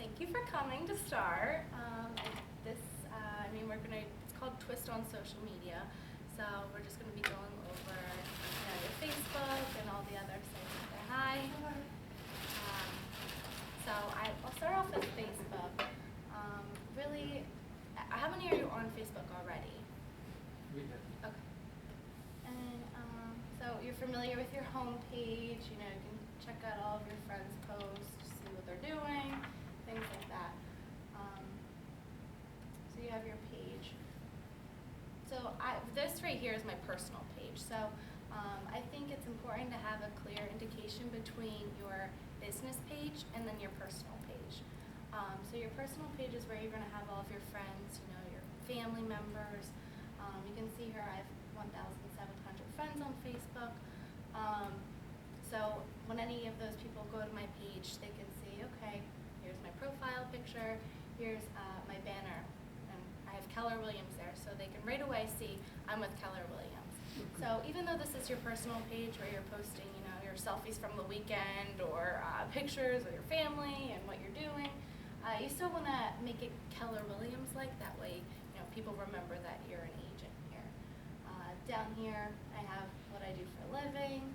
Thank you for coming to start. It's called Twist on Social Media. So we're just going to be going over your Facebook and all the other sites that say hi. I'll start off with Facebook. Really, how many are you on Facebook already? We have. Okay. And so you're familiar with your home page. You can check out all of your friends' posts, see what they're doing, things like that. So you have your page. So this right here is my personal page. So I think it's important to have a clear indication between your business page and then your personal page. So your personal page is where you're going to have all of your friends, your family members. You can see here I have 1,700 friends on Facebook. So when any of those people go to my page, they can see, okay, here's my profile picture, here's my banner, and I have Keller Williams there, so they can right away see I'm with Keller Williams. So even though this is your personal page where you're posting, your selfies from the weekend or pictures of your family and what you're doing, you still want to make it Keller Williams like. That way, people remember that you're an agent here. Down here, I have what I do for a living,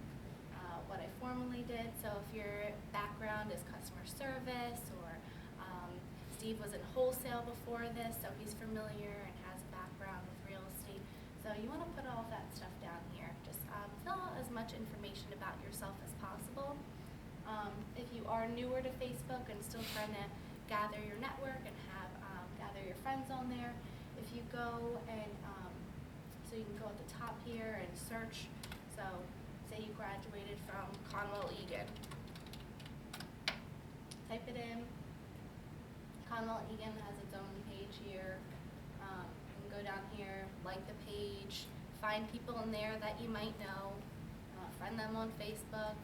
what I formerly did. So if your background is customer service, or Steve was in wholesale before this, so he's familiar and has a background with real estate. So you want to put all of that stuff down here. Just fill out as much information about yourself as possible. If you are newer to Facebook and still trying to gather your network and gather your friends on there, if you go and so you can go at the top here and search. So say you graduated from Conwell-Egan. Type it in. Conwell-Egan has its own page here. You can go down here, like the page, find people in there that you might know, friend them on Facebook,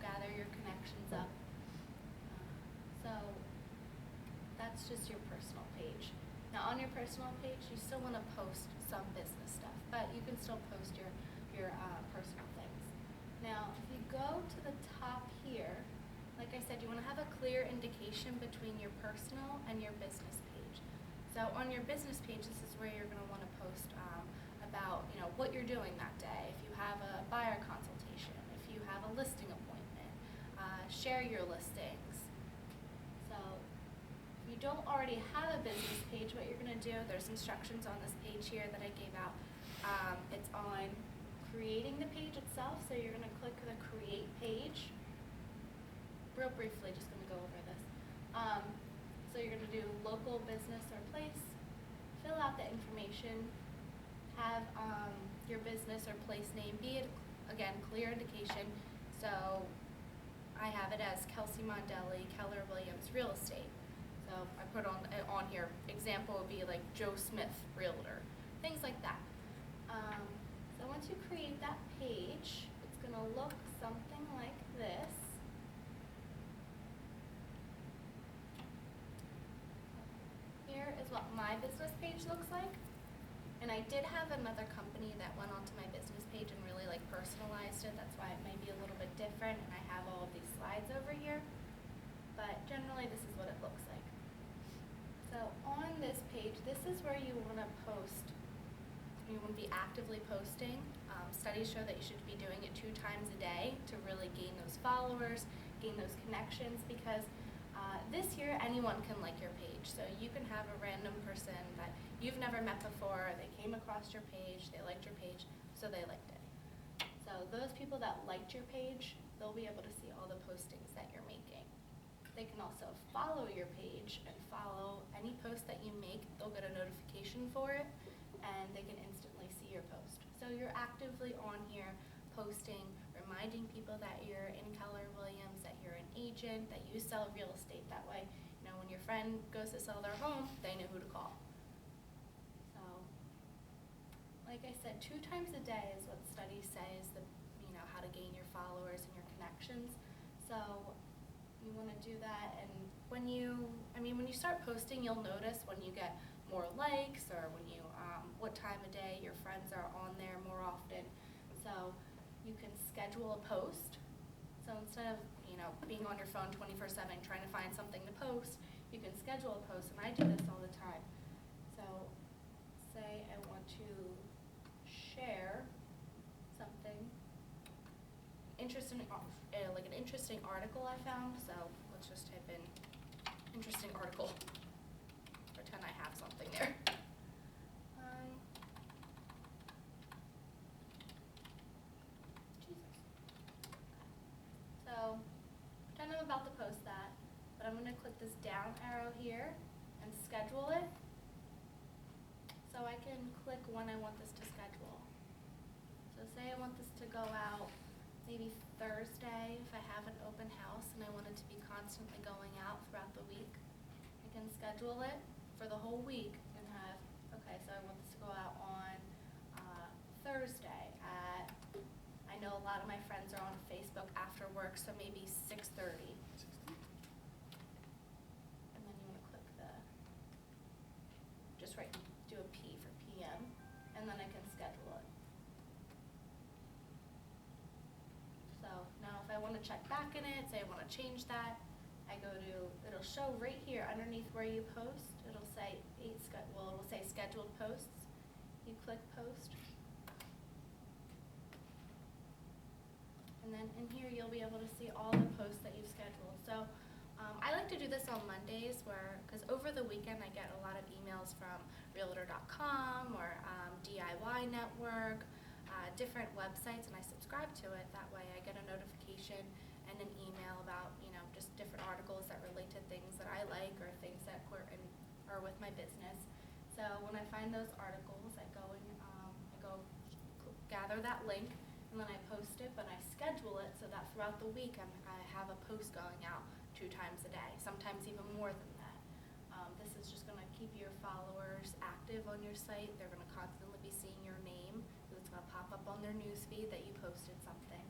gather your connections up. So that's just your personal page. Now on your personal page, you still want to post some business stuff, but you can still post your personal things. Now, if you go to the top here, like I said, you want to have a clear indication between your personal and your business page. So on your business page, this is where you're going to want to post about what you're doing that day. If you have a buyer consultation, if you have a listing appointment, share your listings. So if you don't already have a business page, what you're going to do, there's instructions on this page here that I gave out. It's on creating the page itself, so you're going to click the create page. Real briefly, just going to go over this. So you're going to do local business or place, fill out the information, have your business or place name be, again, clear indication. So I have it as Kelsey Mondelli, Keller Williams Real Estate. So I put on here, example would be like Joe Smith, Realtor, things like that. So once you create that page, it's going to look something like this. Here is what my business page looks like. And I did have another company that went onto my business page and really personalized it. That's why it may be a little bit different, and I have all of these slides over here. But generally, this is what it looks like. So on this page, this is where you want to post. You want to be actively posting. Studies show that you should be doing it 2 times a day to really gain those followers, gain those connections, because this year anyone can like your page. So you can have a random person that you've never met before, they came across your page, they liked your page, so they liked it. So those people that liked your page, they'll be able to see all the postings that you're making. They can also follow your page and follow any post that you make. They'll get a notification for it, and they can instantly see your post. So you're actively on here posting, reminding people that you're in Keller Williams, that you're an agent, that you sell real estate. That way, when your friend goes to sell their home, they know who to call. So, like I said, 2 times a day is what studies say is how to gain your followers and your connections. So you want to do that, and when you start posting, you'll notice when you get more likes, or when what time of day your friends are on there more often. So you can schedule a post. So instead of being on your phone 24/7 trying to find something to post, you can schedule a post, and I do this all the time. So say I want to share something interesting, like an interesting article I found. So let's just type in interesting article. Pretend I have something there. Jesus. So pretend I'm about to post that, but I'm going to click this down arrow here and schedule it. So I can click when I want this to schedule. So say I want this to go out maybe Thursday if I have an open house and I want it to be constantly going out throughout the week. I can schedule it for the whole week and have, okay, so I want this to go out on Thursday at, I know a lot of my friends are on Facebook after work, so maybe 6:30. And then you want to click the, just right, do a P for PM, and then I can schedule it. So now if I want to check back in it, say I want to change that, I go to, it'll show right here underneath where you post, it'll say it'll say scheduled posts. You click post. And then in here you'll be able to see all the posts that you've scheduled. So I like to do this on Mondays because over the weekend I get a lot of emails from Realtor.com or DIY Network, different websites, and I subscribe to it. That way I get a notification and an email about, just different articles that relate to things that I like or things that are with my business. So when I find those articles, I go and gather that link, and then I post it, but I schedule it so that throughout the week I have a post going out 2 times a day, sometimes even more than that. This is just going to keep your followers active on your site. They're going to constantly be seeing your name, because it's going to pop up on their newsfeed that you posted something.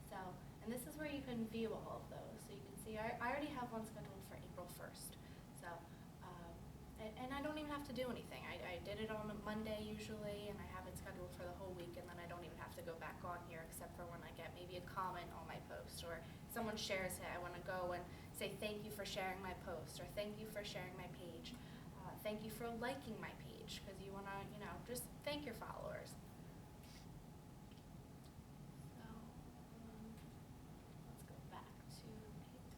So, and this is where you can view all of those. So you can see I already have one scheduled for April 1st. So, and I don't even have to do anything. I did it on a Monday usually, and I have it scheduled for the whole week, and then I don't even have to go back on here except for when I get maybe a comment on my post, or someone shares it. I want to go and say thank you for sharing my post, or thank you for sharing my page. Thank you for liking my page, because you want to, just thank your followers. So let's go back to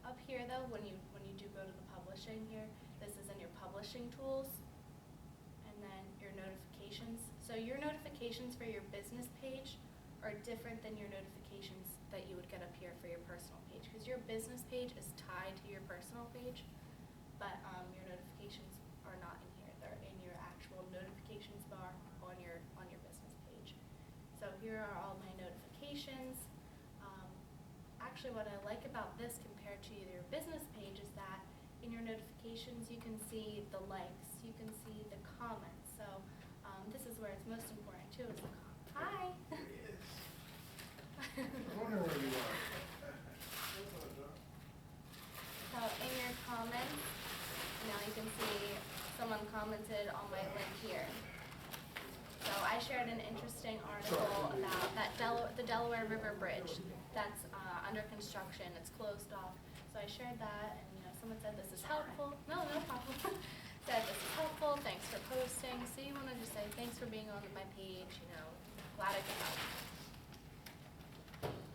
up here though. When you do go to the publishing here, this is in your publishing tools, and then your notifications. So your notifications for your business page are different than your notifications that you would get up here for your personal page, because your business page is tied to your personal page, but your notifications are not in here. They're in your actual notifications bar on your business page. So here are all my notifications. Actually, what I like about this compared to your business page is that in your notifications you can see the likes, you can see the comments. So this is where it's most important too, is the comments. Hi. I wonder where you are. So in your comments, now you can see someone commented on my link here. So I shared an interesting article about the Delaware River Bridge that's under construction. It's closed off. So I shared that, and someone said this is helpful. No problem. Said this is helpful. Thanks for posting. So you want to just say thanks for being on my page. Glad I could help.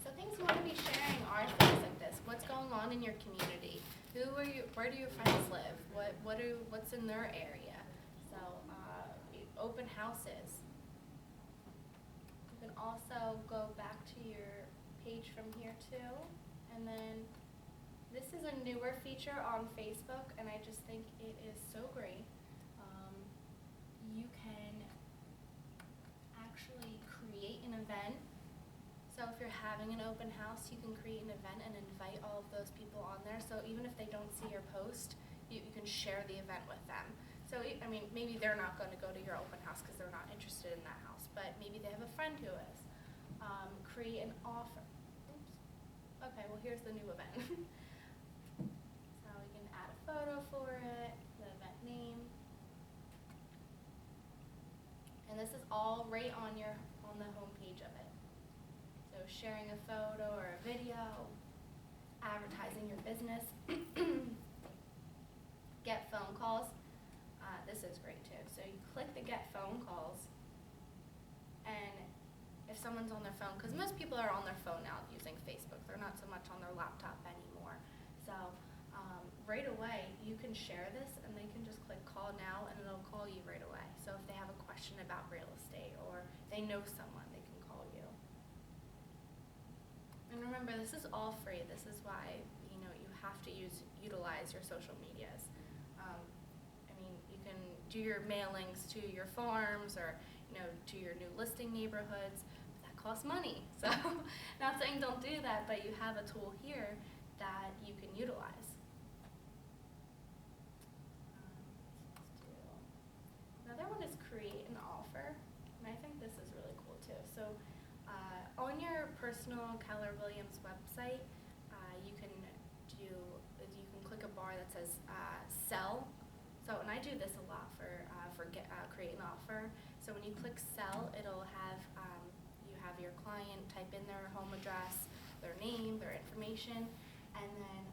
So things you want to be sharing are things like this. What's going on in your community? Where do your friends live? What's in their area? So open houses. You can also go back to your page from here too, and then this is a newer feature on Facebook, and I just think it is so great. You can actually create an event. So if you're having an open house, you can create an event and invite all of those people on there. So even if they don't see your post, you can share the event with them. So, maybe they're not going to go to your open house because they're not interested in that house, but maybe they have a friend who is. Create an offer. Oops. Okay, well here's the new event. So we can add a photo for it, the event name. And this is all right on the home page of it. So sharing a photo or a video, advertising your business. Get calls. This is great too. So you click the get phone calls, and if someone's on their phone, because most people are on their phone now using Facebook, they're not so much on their laptop anymore. So right away, you can share this, and they can just click call now, and it'll call you right away. So if they have a question about real estate or they know someone, they can call you. And remember, this is all free. This is why you have to utilize your social medias. You can do your mailings to your farms or to your new listing neighborhoods. But that costs money. So not saying don't do that, but you have a tool here that you can utilize. Another one is create an offer, and I think this is really cool too. So on your personal Keller Williams website, you can click a bar that says sell. So, and I do this a lot for create an offer. So when you click sell, it'll have you have your client type in their home address, their name, their information, and then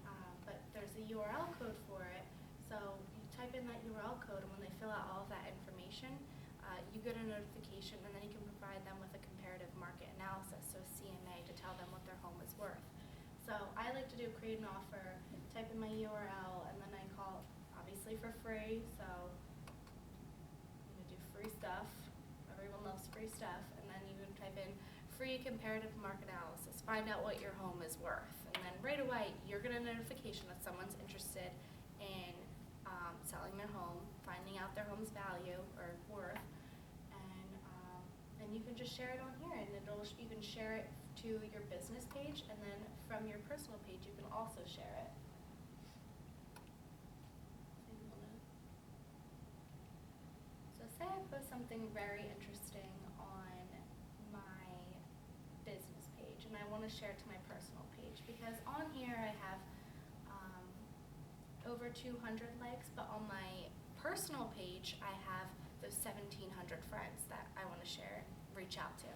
but there's a URL code for it. So you type in that URL code, and when they fill out all of that information, you get a notification, and then you can provide them with a comparative market analysis, so CMA, to tell them what their home is worth. So I like to do create an offer, type in my URL, and then I call, obviously for free, so I'm going to do free stuff. Everyone loves free stuff. And then you can type in free comparative market analysis, find out what your home is worth. And then right away, you're going to get a notification that someone's interested in selling their home, finding out their home's value or worth, and you can just share it on here, and you can share it to your business page, and then from your personal page, you can also share it. So say I post something very interesting on my business page, and I want to share it to my personal page, because on here I have over 200 likes, but on my personal page I have those 1,700 friends that I want to reach out to.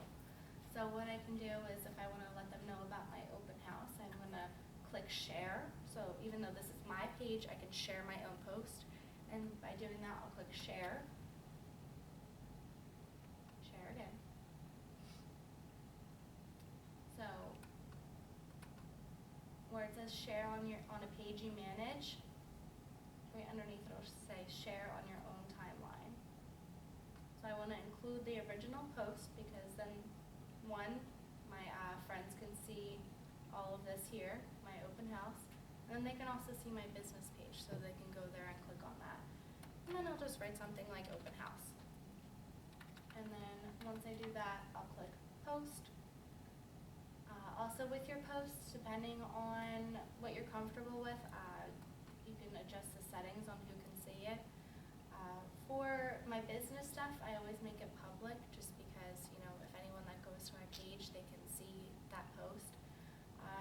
So what I can do is, if I want to let them know about my open house, I'm going to click share. So even though this is my page, I can share my own post, and by doing that, I'll click share. Share again. So where it says share on a page you manage, right underneath it'll say share on your own timeline. So I want to include the original post, because then my friends can see all of this here, my open house, and then they can also see my business page, so they can go there and click on that. And then I'll just write something like open house. And then once I do that, I'll click post. Also with your posts, depending on what you're comfortable with, you can adjust the settings on who can see it. For my business stuff, I always make it public, just because, if anyone that goes to my page, they can see that post.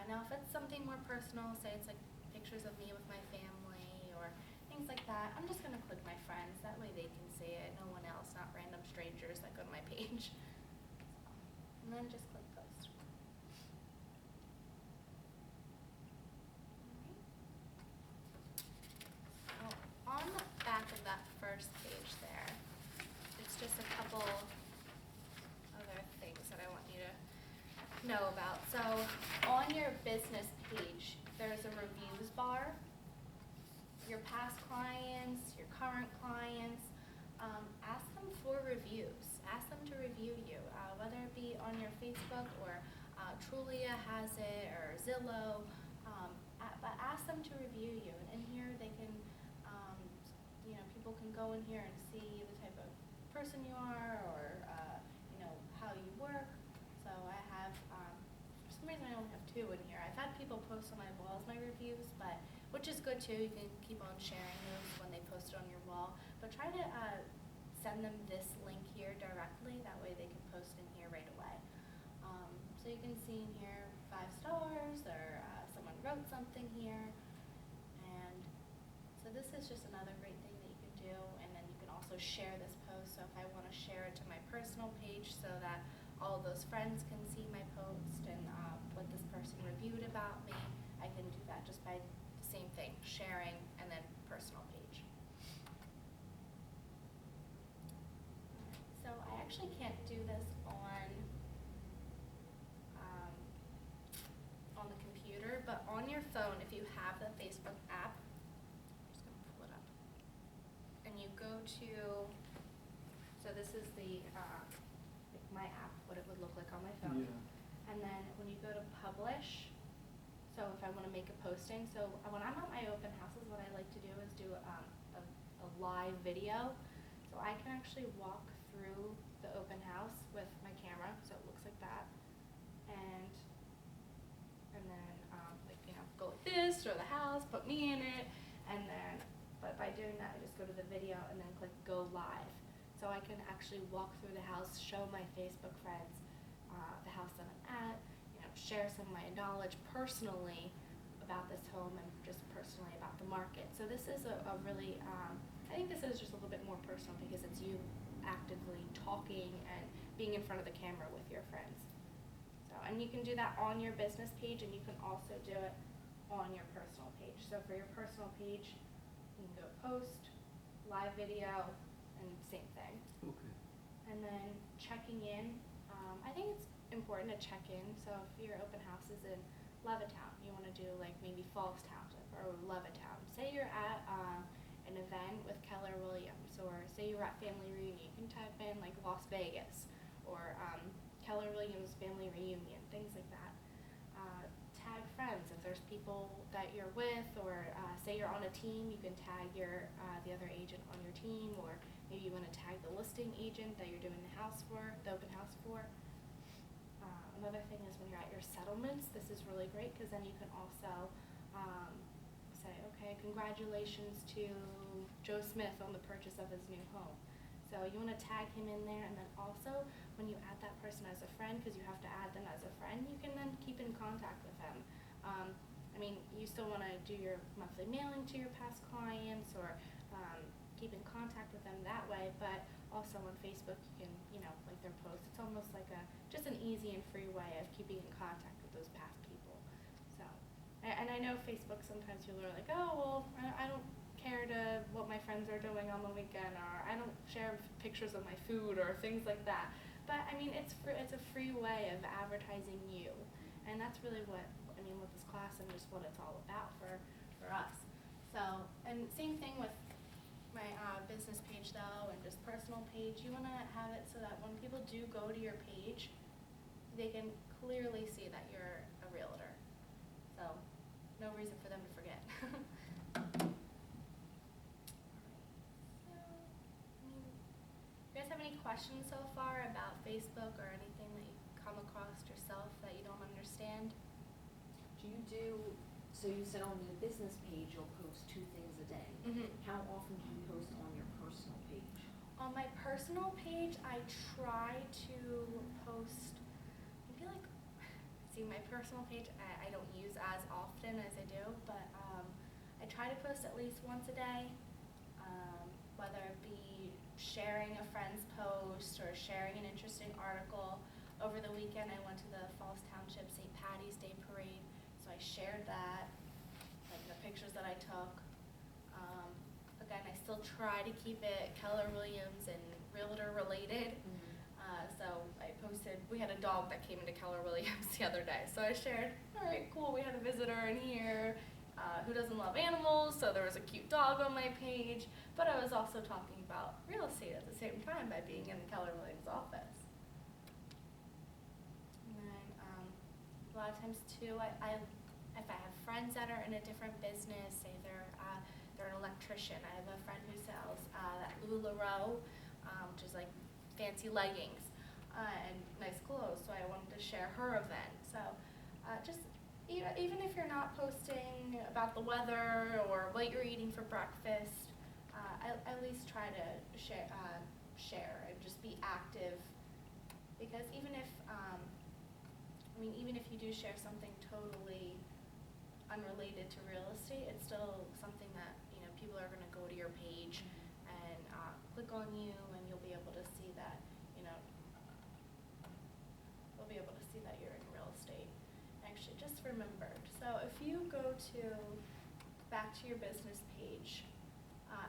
Now, if it's something more personal, say it's like pictures of me with my family or things like that, I'm just going to click my friends. That way they can see it, no one else, not random strangers that go to my page. And then just click post. So on the back of that first page there, it's just a couple other things that I want you to know about. So on your business page, there's a reviews bar. Your past clients, your current clients, ask them for reviews. Ask them to review you, whether it be on your Facebook or Trulia has it, or Zillow, but ask them to review you. And in here they can, people can go in here and see the type of person you are, or how you work. So I have, for some reason I only have 2 in here. I've had people post on my walls my reviews, which is good too. You can keep on sharing those when they post it on your wall. But try to send them this link here directly. That way they can post in here right away. So you can see in here 5 stars, or someone wrote something here. And so this is just another great thing that you can do. And then you can also share this post. So if I want to share it to my personal page so that all those friends can see my post and what this person reviewed about me, I can do that just by the same thing, sharing and then personal page. actually can't do this on the computer, but on your phone, if you have the Facebook app, I'm just gonna pull it up, and you go to, so this is the like my app, what it would look like on my phone. Yeah. And then when you go to publish, so if I want to make a posting, so when I'm at my open houses, what I like to do is do a live video. So I can actually walk through the open house with my camera, so it looks like that. And then like, you know, go like this, or the house, put me in it, and then, but by doing that, I just go to the video and then click go live. So I can actually walk through the house, show my Facebook friends the house that I'm at, you know, share some of my knowledge personally about this home and just personally about the market. So this is a really, I think this is just a little bit more personal because it's you actively talking and being in front of the camera with your friends. So, and you can do that on your business page, and you can also do it on your personal page. So for your personal page, you can go post, live video, and same thing. Okay. And then checking in, I think it's important to check in. So if your open house is in Levittown, you want to do like maybe Falls Township or Levittown. Say you're at an event with Keller Williams, or say you're at family reunion, you can type in like Las Vegas or Keller Williams family reunion, things like that. Tag friends if there's people that you're with, or say you're on a team, you can tag the other agent on your team, or maybe you want to tag the listing agent that you're doing the open house for. Another thing is when you're at your settlements, this is really great because then you can also say, okay, congratulations to Joe Smith on the purchase of his new home. So you want to tag him in there, and then also when you add that person as a friend, because you have to add them as a friend, you can then keep in contact with them. I mean, you still want to do your monthly mailing to your past clients, or keep in contact with them that way, but also on Facebook you can, you know, like their posts. It's almost like just an easy and free way of keeping in contact with those past people. So, and I know Facebook, sometimes people are like, oh, well, I don't care to what my friends are doing on the weekend, or I don't share pictures of my food or things like that. But I mean, it's a free way of advertising you, and that's really what I mean with this class and just what it's all about for us. So, and same thing with my business page though, and just personal page. You want to have it so that when people do go to your page, they can clearly see that you're a realtor. So, no reason for them to forget. You guys have any questions so far about Facebook or anything that you've come across yourself that you don't understand? So you said on the business page you'll post 2 things a day. Mm-hmm. How often do you post on your personal page? On my personal page, I try to post, I feel like, see, my personal page I don't use as often as I do, but I try to post at least once a day, whether it be sharing a friend's post or sharing an interesting article. Over the weekend, I went to the Falls Township St. Patty's Day Parade, so I shared that, like the pictures that I took. Again, I still try to keep it Keller Williams and realtor related. So I posted, we had a dog that came into Keller Williams the other day, so I shared, all right, cool, we had a visitor in here who doesn't love animals, so there was a cute dog on my page, but I was also talking about real estate at the same time by being in the Keller Williams office. And then a lot of times too, if I have friends that are in a different business, say they're an electrician. I have a friend who sells that LuLaRoe, which is like fancy leggings and nice clothes, so I wanted to share her event. So just, you know, even if you're not posting about the weather or what you're eating for breakfast, at least try to share and just be active, because even if even if you do share something totally unrelated to real estate, it's still something that, you know, people are going to go to your page and click on you, and you'll be able to see that, you know, they'll be able to see that you're in real estate. Actually, just remembered. So if you go back to your business page,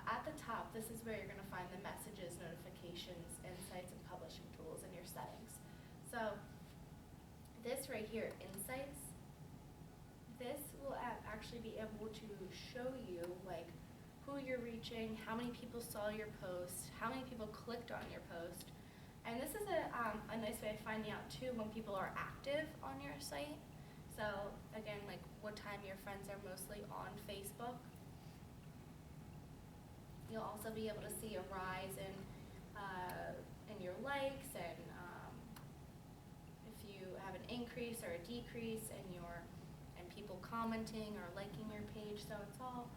at the top, this is where you're going to find the messages, notifications, insights, and publishing settings. So this right here, Insights, this will actually be able to show you like who you're reaching, how many people saw your post, how many people clicked on your post. And this is a nice way of finding out too when people are active on your site. So again, like what time your friends are mostly on Facebook. You'll also be able to see a rise in your likes and if you have an increase or a decrease in people commenting or liking your page. So it's all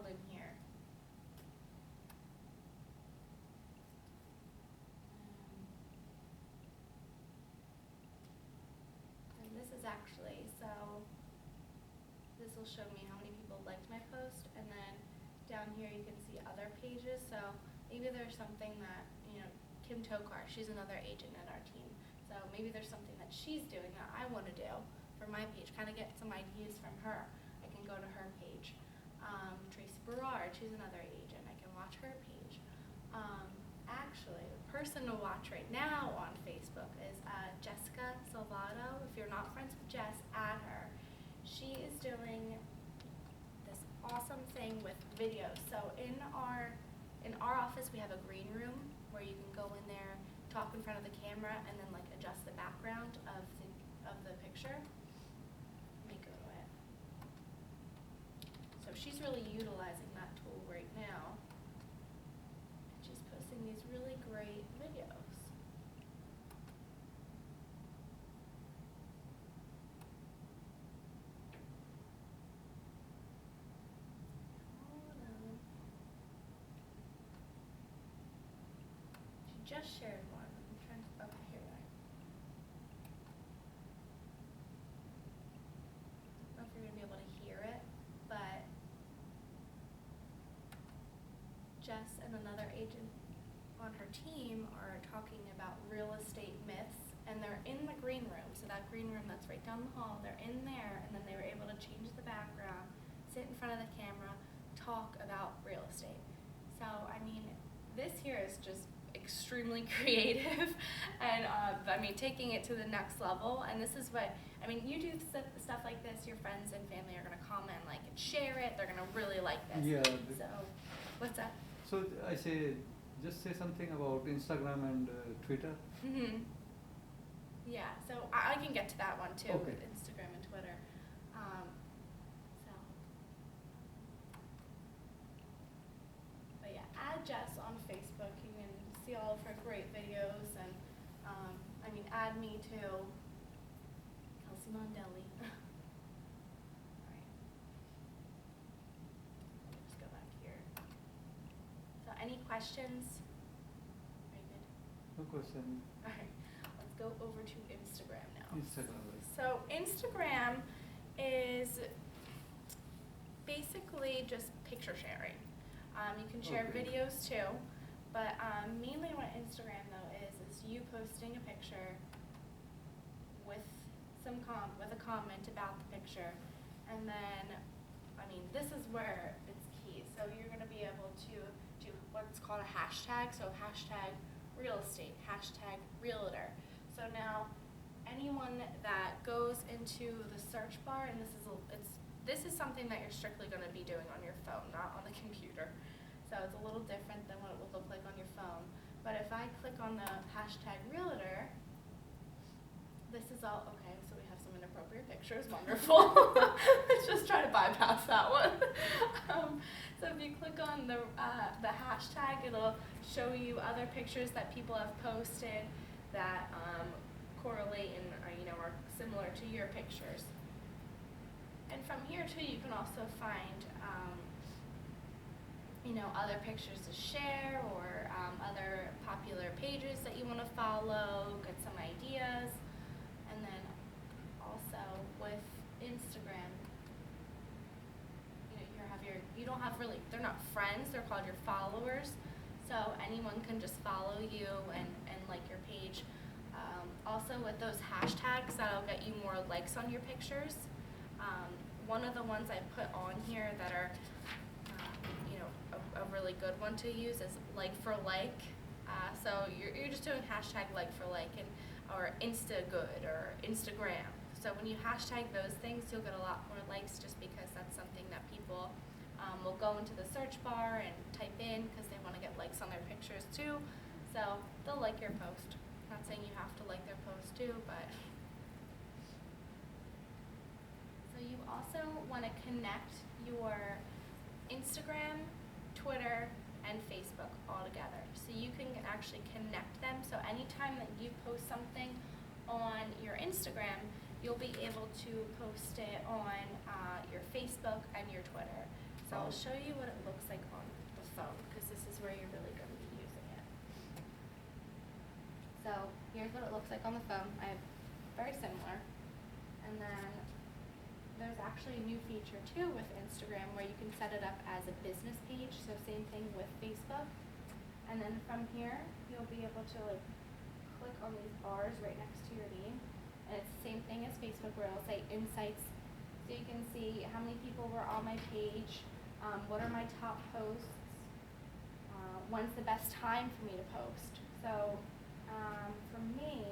in here. And this is actually, so this will show me how many people liked my post, and then down here you can see other pages. So maybe there's something that, Kim Tokar, she's another agent at our team. So maybe there's something that she's doing that I want to do for my page, kind of get some ideas from her. I can go to her page. Tracy Berard, she's another agent. I can watch her page. Actually, the person to watch right now on Facebook is Jessica Salvato. If you're not friends with Jess, add her. She is doing this awesome thing with videos. So in our office, we have a green room where you can go in there, talk in front of the camera, and then like adjust the background of the picture. Let me go to it. So she's really utilizing that tool right now. And she's posting these really great videos. Just shared one. I'm trying to, okay, here we are. I don't know if you're going to be able to hear it, but Jess and another agent on her team are talking about real estate myths, and they're in the green room. So that green room that's right down the hall, they're in there, and then they were able to change the background, sit in front of the camera, talk about real estate. So, I mean, this here is just extremely creative and taking it to the next level. And this is what, you do stuff like this, your friends and family are going to comment, like, and share it. They're going to really like this. Yeah. So, what's that? So I just say something about Instagram and Twitter. Mm-hmm. Yeah, so I can get to that one too, Okay. with Instagram and Twitter. But yeah, add Jess on Facebook. You can see all of her great videos, and add me too, Kelsey Mondelli. Alright. Let's go back here. So any questions? Very good. No question. Alright, let's go over to Instagram now. Instagram. So Instagram is basically just picture sharing. You can share Okay. videos too, but mainly what Instagram though is you posting a picture with with a comment about the picture, and then this is where it's key. So you're going to be able to do what's called a hashtag. So hashtag real estate, hashtag realtor. So now anyone that goes into the search bar, and this is something that you're strictly going to be doing on your phone, not on the computer. So it's a little different than what it will look like on your phone. But if I click on the hashtag realtor, this is all, okay, so we have some inappropriate pictures, wonderful. Let's just try to bypass that one. So if you click on the hashtag, it'll show you other pictures that people have posted that correlate and are similar to your pictures. And from here too, you can also find other pictures to share, or other popular pages that you want to follow, get some ideas. And then also with Instagram, you don't have really, they're not friends, they're called your followers. So anyone can just follow you and like your page. Also with those hashtags, that'll get you more likes on your pictures. One of the ones I put on here that are, a really good one to use is like for like. So you're just doing hashtag like for like or Insta good or Instagram. So when you hashtag those things, you'll get a lot more likes just because that's something that people will go into the search bar and type in because they want to get likes on their pictures too. So they'll like your post. Not saying you have to like their post too, but. So you also want to connect your Instagram, Twitter, and Facebook all together. So you can actually connect them. So anytime that you post something on your Instagram, you'll be able to post it on your Facebook and your Twitter. So I'll show you what it looks like on the phone because this is where you're really going to be using it. So here's what it looks like on the phone. I have very similar. And then there's actually a new feature too with Instagram where you can set it up as a business page, so same thing with Facebook. And then from here, you'll be able to like click on these bars right next to your name. And it's the same thing as Facebook where it'll say insights. So you can see how many people were on my page, what are my top posts, when's the best time for me to post. So for me,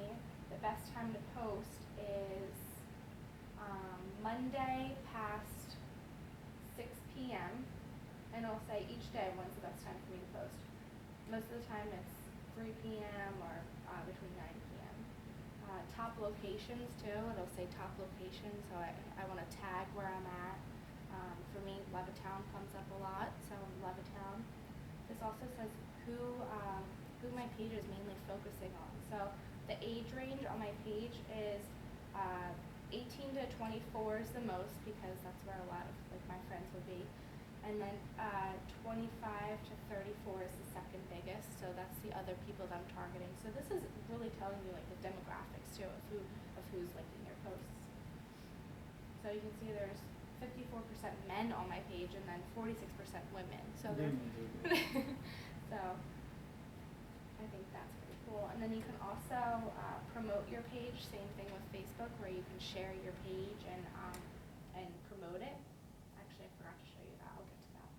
the best time to post is Monday past 6 p.m. and it'll say each day when's the best time for me to post. Most of the time it's 3 p.m. or between 9 p.m. Top locations too, it'll say top locations, so I want to tag where I'm at. For me, Levittown comes up a lot, so Levittown. This also says who my page is mainly focusing on. So the age range on my page is 18 to 24 is the most because that's where a lot of like my friends would be, and then 25 to 34 is the second biggest. So that's the other people that I'm targeting. So this is really telling you like the demographics too of who's liking your posts. So you can see there's 54% men on my page and then 46% women. So there's so I think that's pretty cool. And then you can also promote your page. Same thing with Facebook, where you can share your page and promote it. Actually, I forgot to show you that. I'll get to that.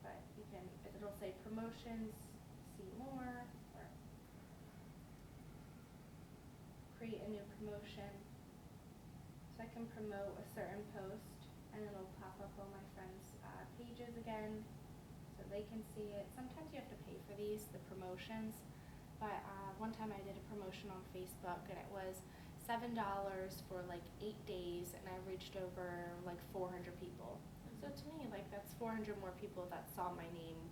But you can. It'll say promotions, see more, or create a new promotion. So I can promote a certain post, and it'll pop up on my friends' pages again. So they can see it. Sometimes you have to pay for these, the promotions, but one time I did a promotion on Facebook and it was $7 for like 8 days and I reached over like 400 people. So to me, like that's 400 more people that saw my name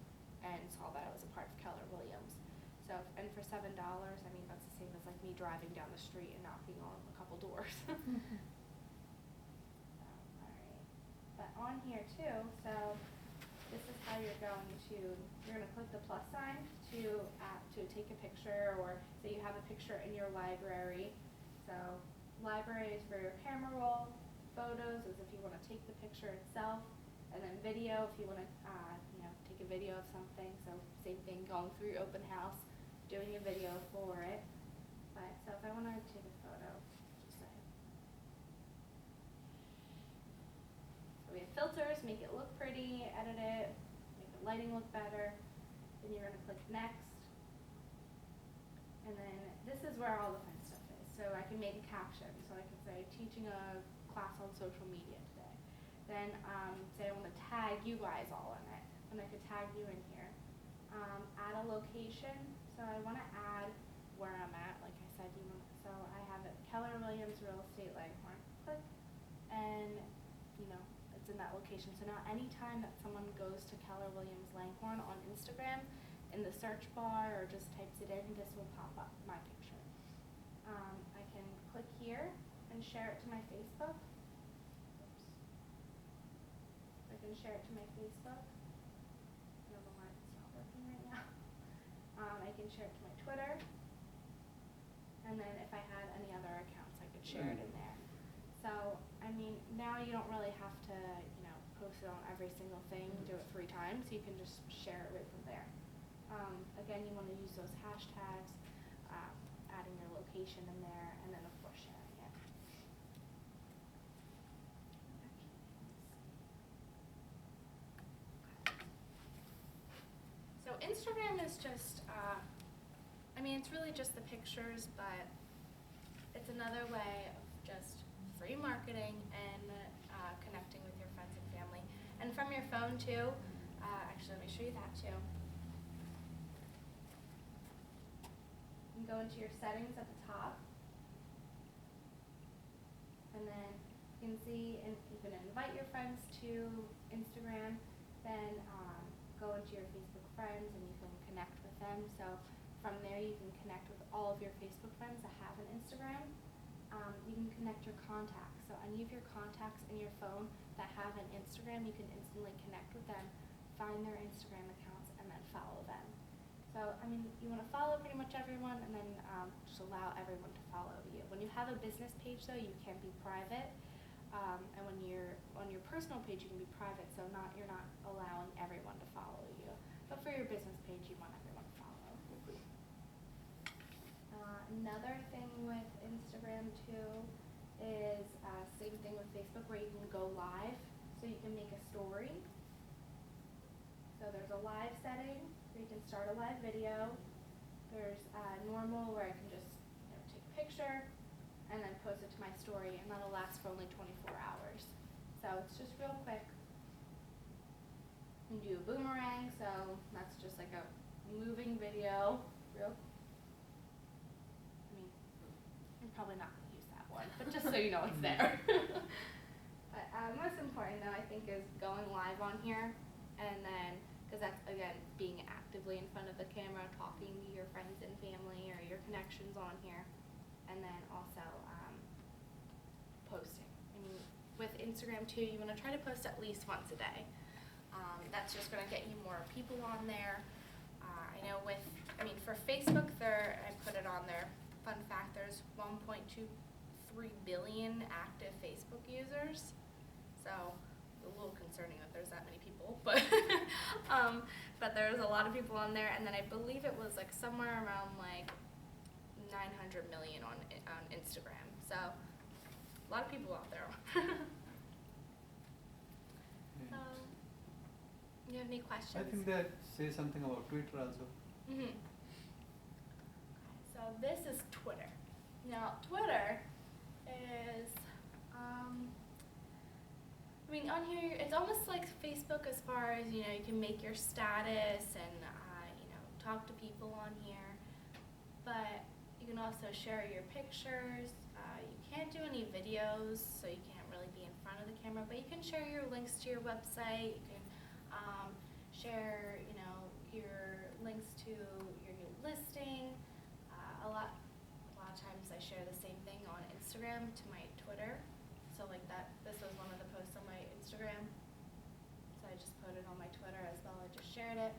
and saw that I was a part of Keller Williams. So, and for $7, I mean, that's the same as like me driving down the street and knocking on a couple doors. Alright, but on here too, so this is how you're going to click the plus sign to take a picture, or say you have a picture in your library. So library is for your camera roll, photos is if you want to take the picture itself, and then video if you want to take a video of something. So same thing, going through your open house, doing a video for it. But so if I want to take a photo, just say. So we have filters, make it look pretty, edit it, make the lighting look better. Then you're going to click next. And then this is where all the fun stuff is. So I can make a caption. So I can say, teaching a class on social media today. Then say I want to tag you guys all in it. And I could tag you in here. Add a location. So I want to add where I'm at. Like I said, so I have it, Keller Williams Real Estate Langhorne. Click. And it's in that location. So now anytime that someone goes to Keller Williams Langhorne on Instagram, in the search bar or just types it in, this will pop up, my picture. I can click here and share it to my Facebook. Oops. I can share it to my Facebook. I don't know why it's not working right now. I can share it to my Twitter. And then if I had any other accounts, I could share it in there. So, I mean, now you don't really have to, post it on every single thing, do it 3 times. You can just share it right from there. Again, you want to use those hashtags, adding your location in there, and then of course sharing it. So Instagram is just, it's really just the pictures, but it's another way of just free marketing and connecting with your friends and family. And from your phone too, actually let me show you that too. You can go into your settings at the top, and then you can see, and you can invite your friends to Instagram, then go into your Facebook friends and you can connect with them. So from there you can connect with all of your Facebook friends that have an Instagram. You can connect your contacts. So any of your contacts in your phone that have an Instagram, you can instantly connect with them, find their Instagram accounts, and then follow them. So, you want to follow pretty much everyone, and then just allow everyone to follow you. When you have a business page, though, you can be private. And when you're on your personal page, you can be private, so you're not allowing everyone to follow you. But for your business page, you want everyone to follow. Another thing with Instagram too is same thing with Facebook, where you can go live, so you can make a story. So there's a live setting where you can start a live video. There's normal, where I can just take a picture and then post it to my story, and that'll last for only 24 hours. So it's just real quick. You can do a boomerang, so that's just like a moving video. You're probably not going to use that one, but just so you know it's there. But most important though, I think, is going live on here, and then, because that's, again, being actively in front of the camera, talking to your friends and family or your connections on here. And then also posting. With Instagram too, you want to try to post at least once a day. That's just going to get you more people on there. I know for Facebook, I put it on there. Fun fact, there's 1.23 billion active Facebook users. So a little concerning that there's that many people, but but there's a lot of people on there. And then I believe it was somewhere around 900 million on Instagram. So a lot of people out there. You have any questions? I think that say something about Twitter also. Mm-hmm. So this is Twitter. Now Twitter is, on here it's almost like Facebook as far as, you can make your status and, talk to people on here. But you can also share your pictures. You can't do any videos, so you can't really be in front of the camera, but you can share your links to your website. You can share, your links to your new listing. A lot of times I share the same thing on Instagram to my Twitter. So this was one of the posts on my Instagram. So I just put it on my Twitter as well. I just shared it.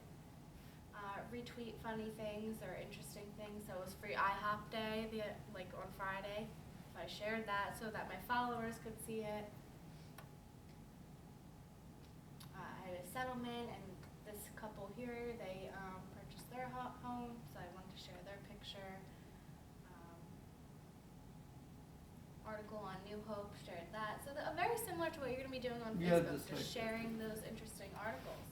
Retweet funny things or interesting things. So it was free IHOP day, on Friday. So I shared that so that my followers could see it. I had a settlement, and this couple here, they purchased their home, so I wanted to share their picture. Article on New Hope, shared that. So very similar to what you're going to be doing on Facebook, just sharing those interesting articles.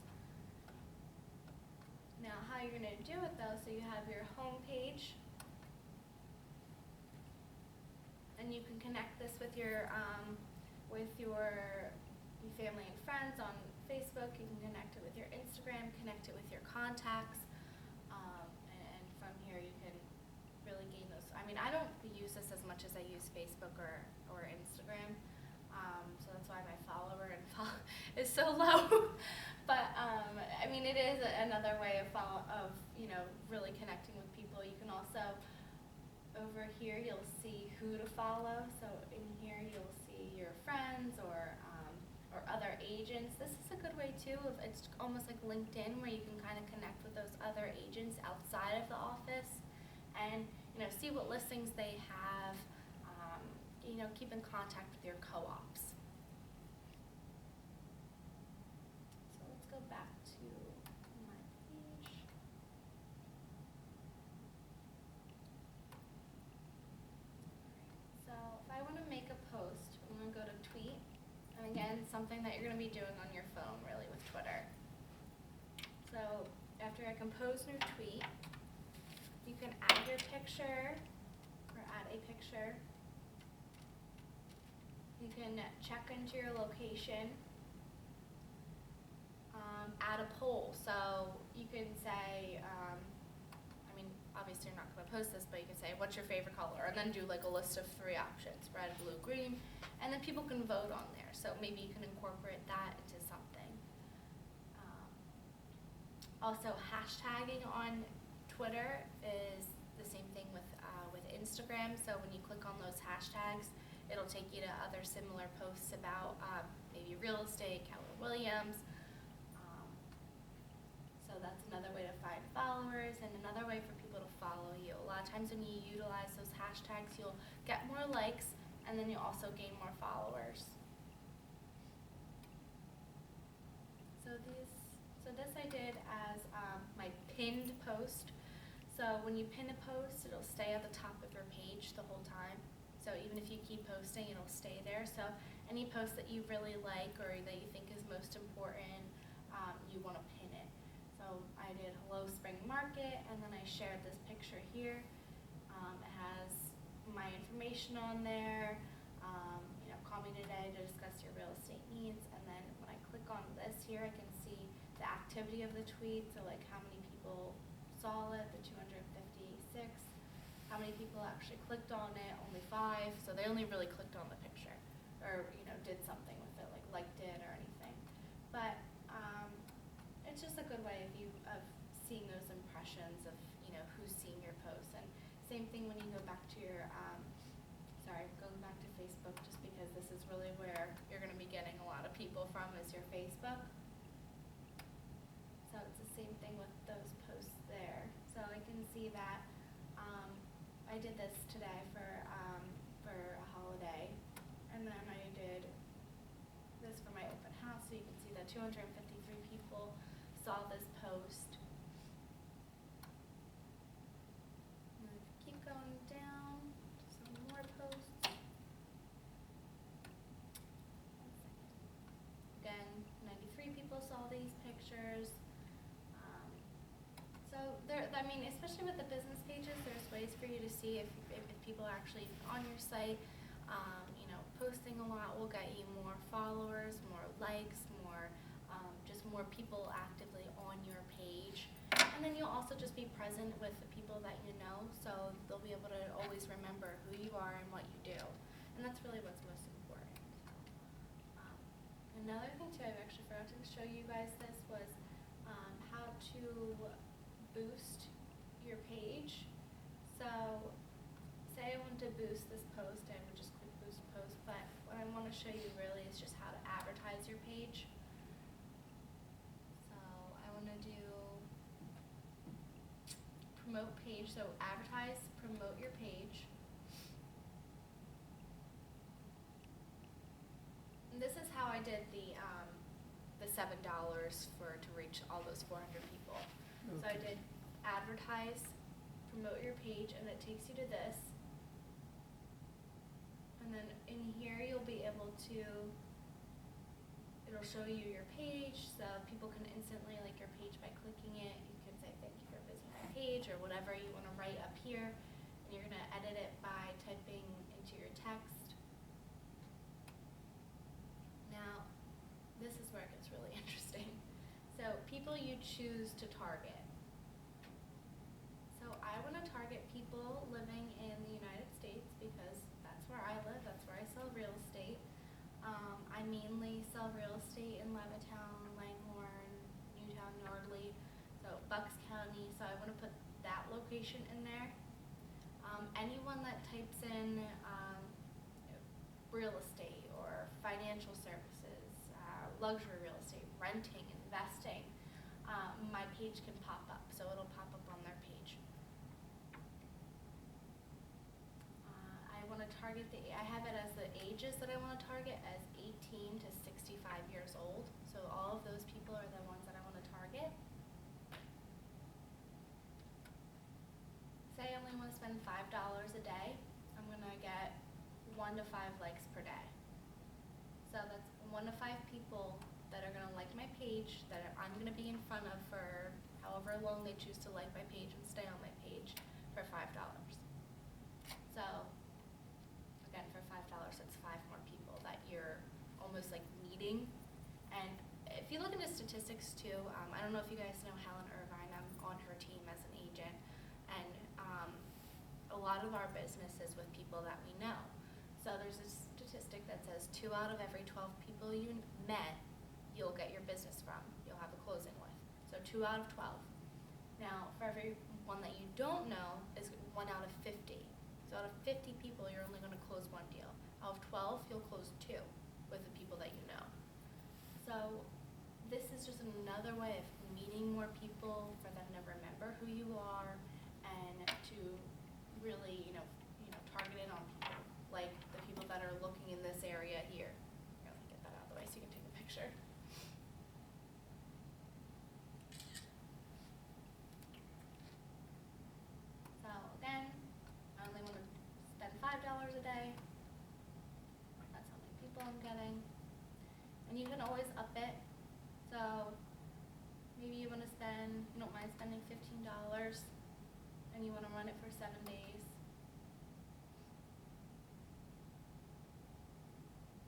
Now, how you're going to do it though, so you have your home page, and you can connect this with your family and friends on Facebook. You can connect it with your Instagram, connect it with your contacts, and from here you can really gain those. I don't use this as much as I use Facebook or Instagram, so that's why my follower is so low. But it is another way of really connecting with people. You can also, over here, you'll see who to follow. So in here you'll see your friends or other agents. This is a good way too. It's almost like LinkedIn, where you can kind of connect with those other agents outside of the office, and see what listings they have. Keep in contact with your co-ops. So let's go back to my page. So if I want to make a post, I'm going to go to tweet. And again, something that you're going to be doing on your phone, really, with Twitter. So after I compose new tweet, you can add your picture or add a picture. You can check into your location, add a poll. So you can say, I mean, obviously you're not going to post this, but you can say, what's your favorite color? And then do like a list of 3 options, red, blue, green, and then people can vote on there. So maybe you can incorporate that into something. Also, hashtagging on Twitter is the same thing with Instagram. So when you click on those hashtags, it'll take you to other similar posts about maybe real estate, Keller Williams. So that's another way to find followers and another way for people to follow you. A lot of times when you utilize those hashtags, you'll get more likes and then you'll also gain more followers. So this I did as my pinned post. So when you pin a post, it'll stay at the top of your page the whole time. So even if you keep posting, it'll stay there. So any post that you really like or that you think is most important, you want to pin it. So I did Hello Spring Market, and then I shared this picture here. It has my information on there. Call me today to discuss your real estate needs. And then when I click on this here, I can see the activity of the tweet. So like how many people saw it, the 256. How many people actually clicked on it? Only 5. So they only really clicked on the picture, or did something with it, like liked it or anything. But it's just a good way of seeing those impressions of who's seeing your posts. And same thing when you go back to your going back to Facebook, just because this is really where you're going to be getting a lot of people from is your Facebook. So it's the same thing with those posts there. So I can see that I did this today for a holiday, and then I did this for my open house. So you can see that 253 people saw this post. And then keep going down to some more posts. Again, 93 people saw these pictures. So especially with the business pages, there's ways for you to see if people are actually on your site. Posting a lot will get you more followers, more likes, just more people actively on your page. And then you'll also just be present with the people that you know, so they'll be able to always remember who you are and what you do. And that's really what's most important. Another thing too, I actually forgot to show you guys this, was how to boost your page. So say I want to boost this post, I would just click boost post, but what I want to show you really is just how to advertise your page. So I want to do promote page, so advertise, promote your page. And this is how I did the $7 to reach all those 400 people. Okay. So I did advertise, promote your page, and it takes you to this. And then in here you'll be able to, it'll show you your page, so people can instantly like your page by clicking it. You can say thank you for visiting my page or whatever you want to write up here. And you're going to edit it by typing into your text. Now, this is where it gets really interesting. So people you choose to target. So I want to target people living in the United States because that's where I live, that's where I sell real estate. I mainly sell real estate in Levittown, Langhorne, Newtown, Yardley, so Bucks County, so I want to put that location in there. Anyone that types in real estate or financial services, luxury real estate, renting, investing, my page can pop up, so it'll pop up on their page. I want to target I have it as the ages that I want to target as 18 to 65 years old. So all of those people are the ones that I want to target. Say I only want to spend $5 a day. I'm going to get 1 to 5 likes per day. So that's 1 to 5 people that are going to like my page, that I'm going to be in front of for however long they choose to like my page and stay on my page for $5. So, again, for $5, that's 5 more people that you're almost like meeting. And if you look into statistics too, I don't know if you guys know Helen Irvine. I'm on her team as an agent, and a lot of our business is with people that we know. So there's a statistic that says 2 out of every 12 people you met, you'll get your business from, you'll have a closing with. So 2 out of 12. Now, for every one that you don't know is 1 out of 50. So out of 50 people, you're only going to close 1 deal. Out of 12, you'll close 2 with the people that you know. So this is just another way of meeting more people, for them to remember who you are, and to really, target in on people, like the people that are looking in this area here. Here, let me get that out of the way so you can take a picture. So again, I only want to spend $5 a day. That's how many people I'm getting. And you can always up it. So maybe you want to spend, you don't mind spending $15, and you want to run it for 7 days.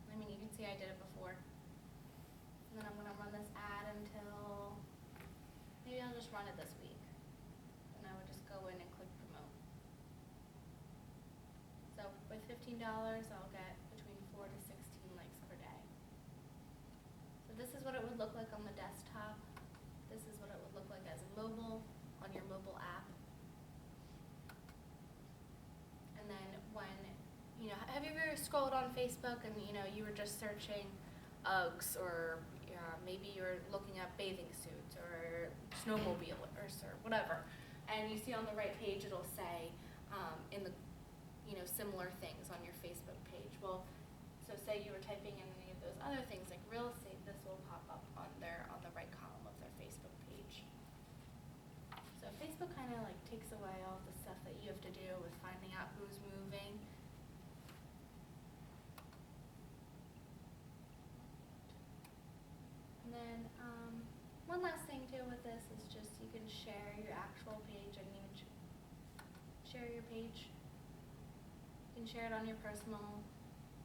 I mean, you can see I did it before. And then I'm going to run this ad until, maybe I'll just run it this week. And I would just go in and click promote. So with $15, I'll get between 4 to 16 likes per day. So this is what it would look like on the desktop. This is what it would look like as a mobile, on your mobile app. And then when, have you ever scrolled on Facebook and, you were just searching Uggs, or maybe you're looking at bathing suits or snowmobilers or whatever, and you see on the right page it'll say in the, similar things on your Facebook page. Well, so say you were typing in any of those other things like real estate, this will pop up on the right column of their Facebook page. So Facebook kind of like takes away all the stuff that you have to do with finding out who's moving. And then one last thing too with this is just you can share your actual page and even share your page. You can share it on your personal,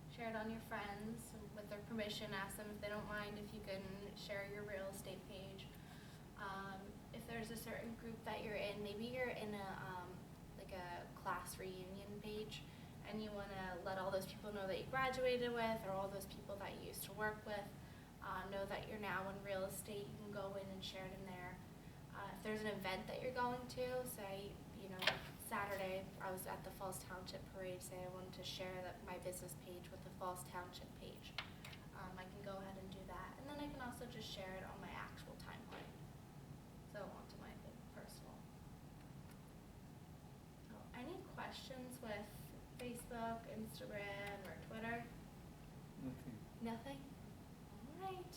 share it on your friends with their permission. Ask them if they don't mind if you can share your real estate page. If there's a certain group that you're in, maybe you're in a class reunion page, and you want to let all those people know that you graduated with, or all those people that you used to work with, know that you're now in real estate. You can go in and share it in there. If there's an event that you're going to, say, Saturday I was at the Falls Township Parade, say I wanted to share my business page with the Falls Township page. I can go ahead and do that. And then I can also just share it on my actual timeline. So onto my personal. So any questions with Facebook, Instagram, or Twitter? Nothing. Nothing? Alright.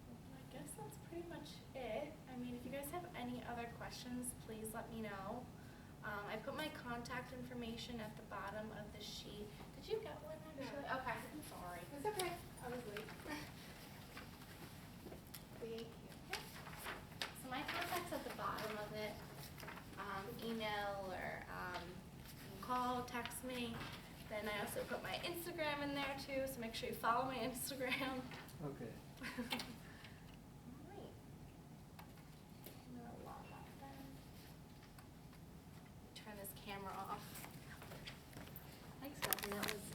Well, I guess that's pretty much it. I mean, if you guys have any other questions, please let me know. I put my contact information at the bottom of the sheet. Did you get one actually? No. Okay, I'm sorry. It's okay. I was late. Thank you. So my contact's at the bottom of it. Email or you can call, text me. Then I also put my Instagram in there too, so make sure you follow my Instagram. Okay. Alright. I'm gonna log out then. Turn this camera off. Thanks, Beth, and that was